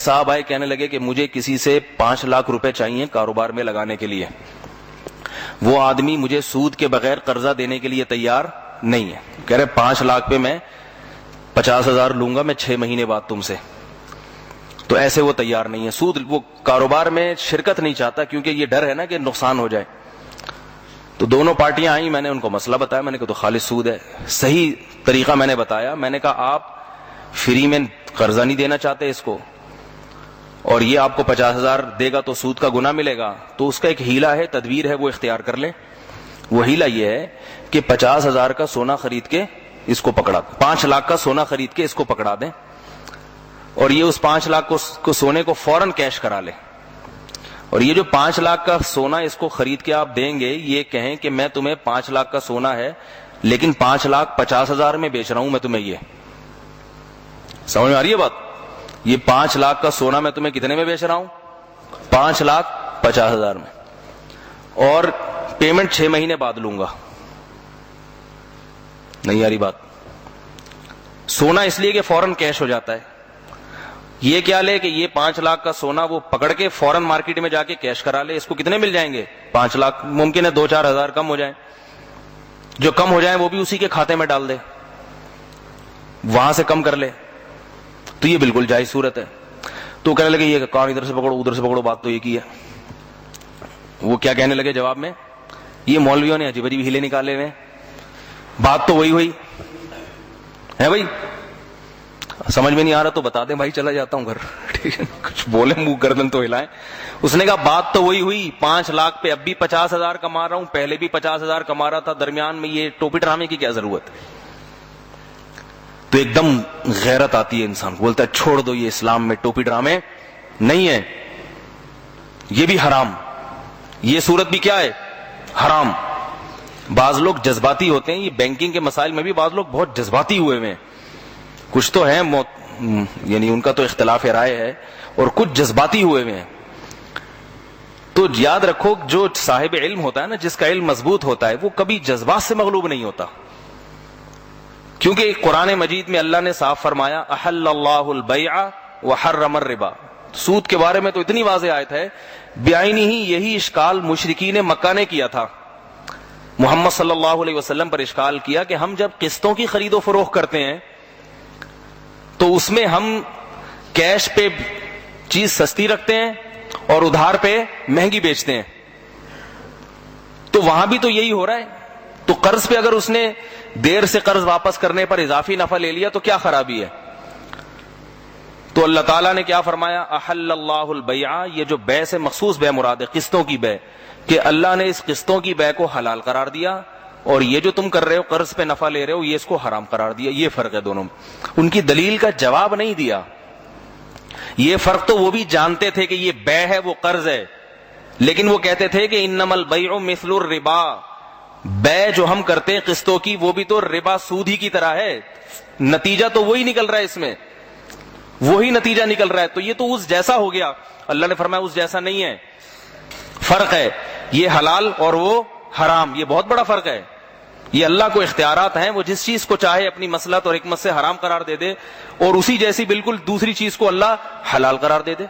صاحب آئے, کہنے لگے کہ مجھے کسی سے 5 لاکھ روپے چاہیے کاروبار میں لگانے کے لیے. وہ آدمی مجھے سود کے بغیر قرضہ دینے کے لیے تیار نہیں ہے. کہہ رہے 5 لاکھ پہ میں 50,000 لوں گا میں 6 مہینے بعد تم سے. تو ایسے وہ تیار نہیں ہے. سود, وہ کاروبار میں شرکت نہیں چاہتا کیونکہ یہ ڈر ہے نا کہ نقصان ہو جائے. تو دونوں پارٹیاں آئیں, میں نے ان کو مسئلہ بتایا, میں نے کہا تو خالص سود ہے. صحیح طریقہ میں نے بتایا. میں نے کہا آپ فری میں قرضہ نہیں دینا چاہتے اس کو, اور یہ آپ کو 50,000 دے گا تو سود کا گنا ملے گا, تو اس کا ایک ہیلا ہے, تدبیر ہے, وہ اختیار کر لیں. وہ ہیلا یہ ہے کہ 50,000 کا سونا خرید کے اس کو پکڑا, 5 لاکھ کا سونا خرید کے اس کو پکڑا دیں, اور یہ اس 5 لاکھ کو سونے کو فوراً کیش کرا لے. اور یہ جو 5 لاکھ کا سونا اس کو خرید کے آپ دیں گے, یہ کہیں کہ میں تمہیں 5 لاکھ کا سونا ہے لیکن 5,50,000 میں بیچ رہا ہوں میں تمہیں. یہ سمجھ میں آ رہی ہے بات؟ یہ 5 لاکھ کا سونا میں تمہیں کتنے میں بیچ رہا ہوں؟ 5,50,000 میں, اور پیمنٹ 6 مہینے بعد لوں گا. نہیں آ رہی بات؟ سونا اس لیے کہ فوراً کیش ہو جاتا ہے. یہ کیا لے کہ یہ 5 لاکھ کا سونا وہ پکڑ کے فوراً مارکیٹ میں جا کے کیش کرا لے. اس کو کتنے مل جائیں گے؟ 5 لاکھ. ممکن ہے 2-4 ہزار کم ہو جائیں, جو کم ہو جائیں وہ بھی اسی کے کھاتے میں ڈال دے, وہاں سے کم کر لے. تو یہ بالکل جائز صورت ہے. تو کہنے لگے یہ کان ادھر سے پکڑو ادھر سے پکڑو, بات تو یہ کی ہے. وہ کیا کہنے لگے جواب میں, یہ مولویوں نے عجیب عجیب ہیلے نکالے ہوئے, بات تو وہی ہوئی ہے بھائی. سمجھ میں نہیں آ رہا تو بتا دیں بھائی, چلا جاتا ہوں گھر. ٹھیک ہے, کچھ بولے منہ گردن تو ہلائیں. اس نے کہا بات تو وہی ہوئی, 5 لاکھ پہ اب بھی 50,000 کما رہا ہوں, پہلے بھی 50,000 کما رہا تھا, درمیان میں یہ ٹوپی ڈرامے کی کیا ضرورت ہے؟ تو ایک دم غیرت آتی ہے انسان کو, بولتا ہے چھوڑ دو, یہ اسلام میں ٹوپی ڈرامے نہیں ہے, یہ بھی حرام, یہ صورت بھی کیا ہے؟ حرام. بعض لوگ جذباتی ہوتے ہیں, یہ بینکنگ کے مسائل میں بھی بعض لوگ بہت جذباتی ہوئے ہیں. کچھ تو ہیں یعنی ان کا تو اختلاف رائے ہے, اور کچھ جذباتی ہوئے ہیں. تو یاد رکھو, جو صاحب علم ہوتا ہے نا, جس کا علم مضبوط ہوتا ہے, وہ کبھی جذبات سے مغلوب نہیں ہوتا. کیونکہ قرآن مجید میں اللہ نے صاف فرمایا احل اللہ البیع وحرم الربا. سود کے بارے میں تو اتنی واضح آیت ہے, بعینہ ہی یہی اشکال مشرکین مکہ نے کیا تھا. محمد صلی اللہ علیہ وسلم پر اشکال کیا کہ ہم جب قسطوں کی خرید و فروخت کرتے ہیں تو اس میں ہم کیش پہ چیز سستی رکھتے ہیں اور ادھار پہ مہنگی بیچتے ہیں. تو وہاں بھی تو یہی ہو رہا ہے. تو قرض پہ اگر اس نے دیر سے قرض واپس کرنے پر اضافی نفع لے لیا تو کیا خرابی ہے؟ تو اللہ تعالیٰ نے کیا فرمایا, احل اللہ البیع, یہ جو بے سے مخصوص بے مراد ہے, قسطوں کی بے, کہ اللہ نے اس قسطوں کی بے کو حلال قرار دیا, اور یہ جو تم کر رہے ہو قرض پہ نفع لے رہے ہو, یہ اس کو حرام قرار دیا. یہ فرق ہے دونوں میں. ان کی دلیل کا جواب نہیں دیا. یہ فرق تو وہ بھی جانتے تھے کہ یہ بے ہے وہ قرض ہے, لیکن وہ کہتے تھے کہ انما البیع مثل الربا, بے جو ہم کرتے ہیں قسطوں کی وہ بھی تو ربا سود ہی کی طرح ہے, نتیجہ تو وہی نکل رہا ہے, اس میں وہی نتیجہ نکل رہا ہے. تو یہ تو اس جیسا ہو گیا. اللہ نے فرمایا اس جیسا نہیں ہے, فرق ہے. یہ حلال اور وہ حرام, یہ بہت بڑا فرق ہے. یہ اللہ کو اختیارات ہیں, وہ جس چیز کو چاہے اپنی مصلحت اور حکمت سے حرام قرار دے دے, اور اسی جیسی بالکل دوسری چیز کو اللہ حلال قرار دے دے.